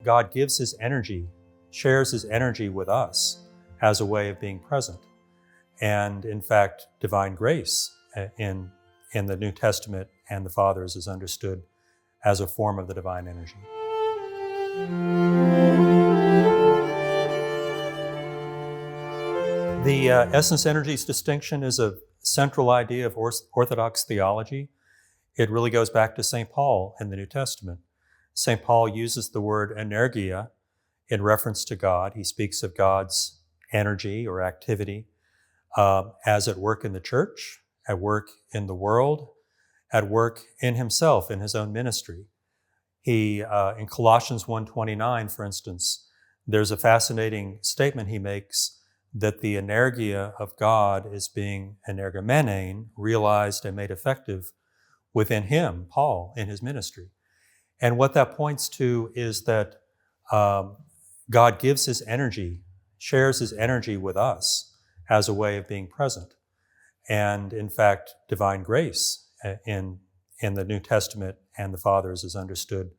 God gives his energy, shares his energy with us as a way of being present. And in fact, divine grace in the New Testament and the Fathers is understood as a form of the divine energy. The essence-energies distinction is a central idea of Orthodox theology. It really goes back to St. Paul in the New Testament. St. Paul uses the word energia in reference to God. He speaks of God's energy or activity as at work in the church, at work in the world, at work in himself, in his own ministry. He, in Colossians 1:29, for instance, there's a fascinating statement he makes that the energia of God is being energemenein, realized and made effective within him, Paul, in his ministry. And what that points to is that God gives his energy, shares his energy with us as a way of being present. And in fact, divine grace in the New Testament and the Fathers is understood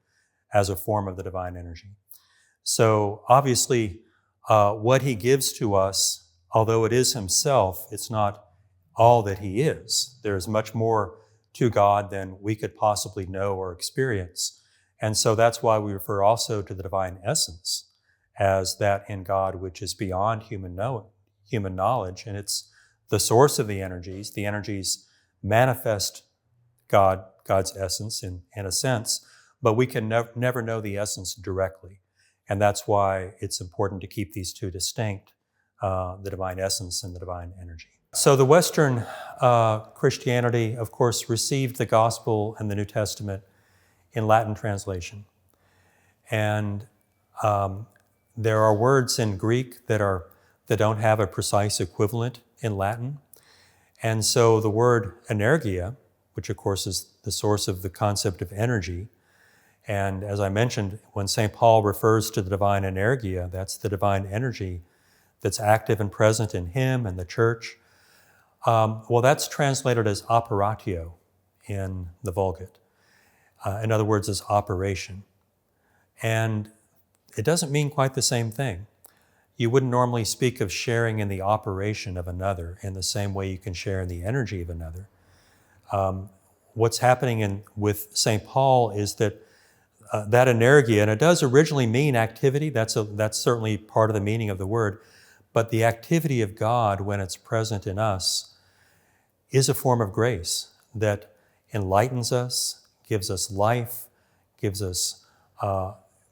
as a form of the divine energy. So obviously, what he gives to us, although it is himself, it's not all that he is. There's much more to God than we could possibly know or experience. And so that's why we refer also to the divine essence as that in God which is beyond human knowledge, and it's the source of the energies. The energies manifest God's essence in a sense, but we can never know the essence directly. And that's why it's important to keep these two distinct, the divine essence and the divine energy. So the Western Christianity, of course, received the gospel and the New Testament in Latin translation. And there are words in Greek that don't have a precise equivalent in Latin. And so the word energia, which of course is the source of the concept of energy, and as I mentioned, when St. Paul refers to the divine energia, that's the divine energy that's active and present in him and the church. Well, that's translated as operatio in the Vulgate. In other words, as operation. And it doesn't mean quite the same thing. You wouldn't normally speak of sharing in the operation of another in the same way you can share in the energy of another. What's happening with St. Paul is that that energia, and it does originally mean activity, that's certainly part of the meaning of the word, but the activity of God when it's present in us is a form of grace that enlightens us, gives us life, gives us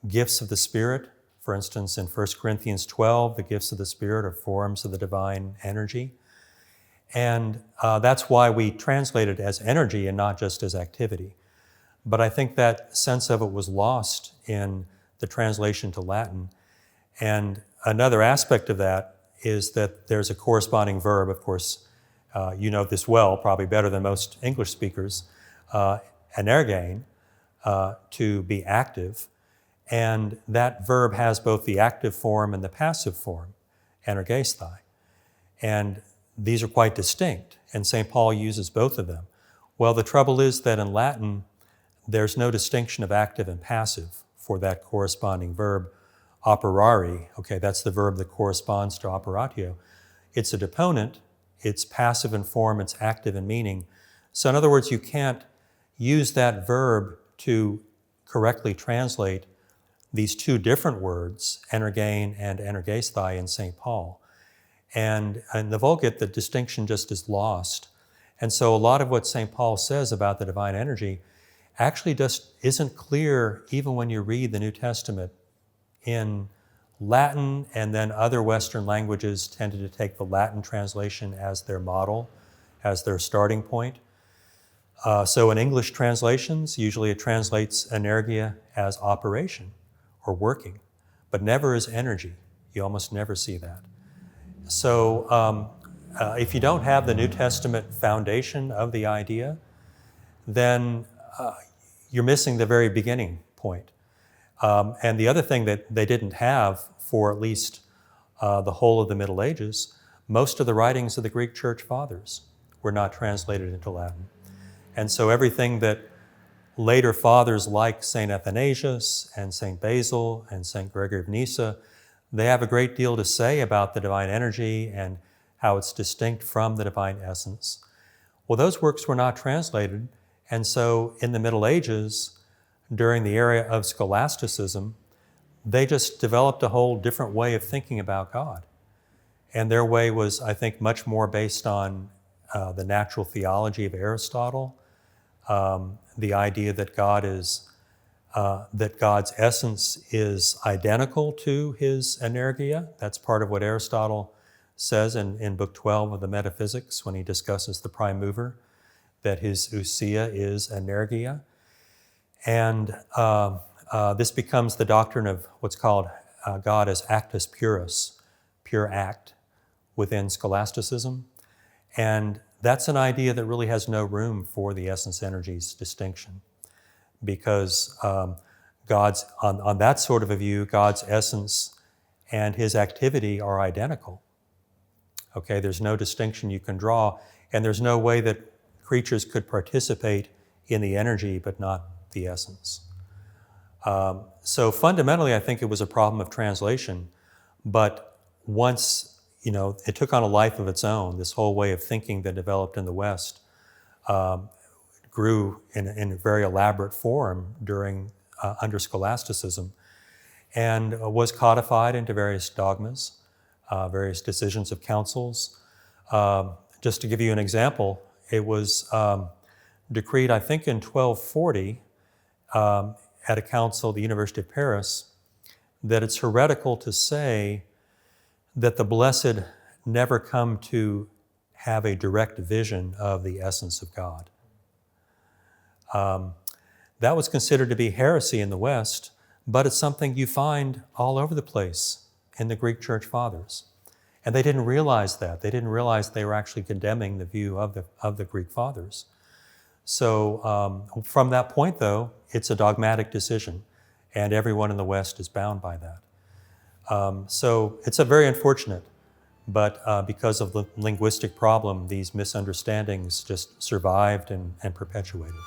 gifts of the Spirit. For instance, in 1 Corinthians 12, the gifts of the Spirit are forms of the divine energy. And that's why we translate it as energy and not just as activity. But I think that sense of it was lost in the translation to Latin. And another aspect of that is that there's a corresponding verb, of course, you know this well, probably better than most English speakers, energein, to be active. And that verb has both the active form and the passive form, energesthai. And these are quite distinct, and St. Paul uses both of them. Well, the trouble is that in Latin, there's no distinction of active and passive for that corresponding verb, operari. Okay, that's the verb that corresponds to operatio. It's a deponent, it's passive in form, it's active in meaning. So in other words, you can't use that verb to correctly translate these two different words, energein and energesthai, in St. Paul. And in the Vulgate, the distinction just is lost. And so a lot of what St. Paul says about the divine energy actually just isn't clear even when you read the New Testament in Latin, and then other Western languages tended to take the Latin translation as their model, as their starting point. So in English translations, usually it translates energia as operation or working, but never as energy. You almost never see that. So if you don't have the New Testament foundation of the idea, then you're missing the very beginning point. And the other thing that they didn't have for at least the whole of the Middle Ages, most of the writings of the Greek Church Fathers were not translated into Latin. And so everything that later fathers like St. Athanasius and St. Basil and St. Gregory of Nyssa, they have a great deal to say about the divine energy and how it's distinct from the divine essence. Well, those works were not translated, and so in the Middle Ages, during the era of Scholasticism, they just developed a whole different way of thinking about God. And their way was, I think, much more based on the natural theology of Aristotle, the idea that that God's essence is identical to his energia. That's part of what Aristotle says in Book 12 of the Metaphysics when he discusses the prime mover, that his ousia is energia. And this becomes the doctrine of what's called God as actus purus, pure act, within Scholasticism. And that's an idea that really has no room for the essence-energies distinction, because God's, on that sort of a view, God's essence and his activity are identical. Okay, there's no distinction you can draw, and there's no way that creatures could participate in the energy but not the essence. So fundamentally, I think it was a problem of translation, but once it took on a life of its own, this whole way of thinking that developed in the West grew in a very elaborate form under Scholasticism, and was codified into various dogmas, various decisions of councils. Just to give you an example, it was decreed, I think in 1240, at a council at the University of Paris, that it's heretical to say that the blessed never come to have a direct vision of the essence of God. That was considered to be heresy in the West, but it's something you find all over the place in the Greek Church Fathers. And they didn't realize that. They didn't realize they were actually condemning the view of the Greek Fathers. So from that point, though, it's a dogmatic decision, and everyone in the West is bound by that. So it's a very unfortunate, but because of the linguistic problem, these misunderstandings just survived and perpetuated.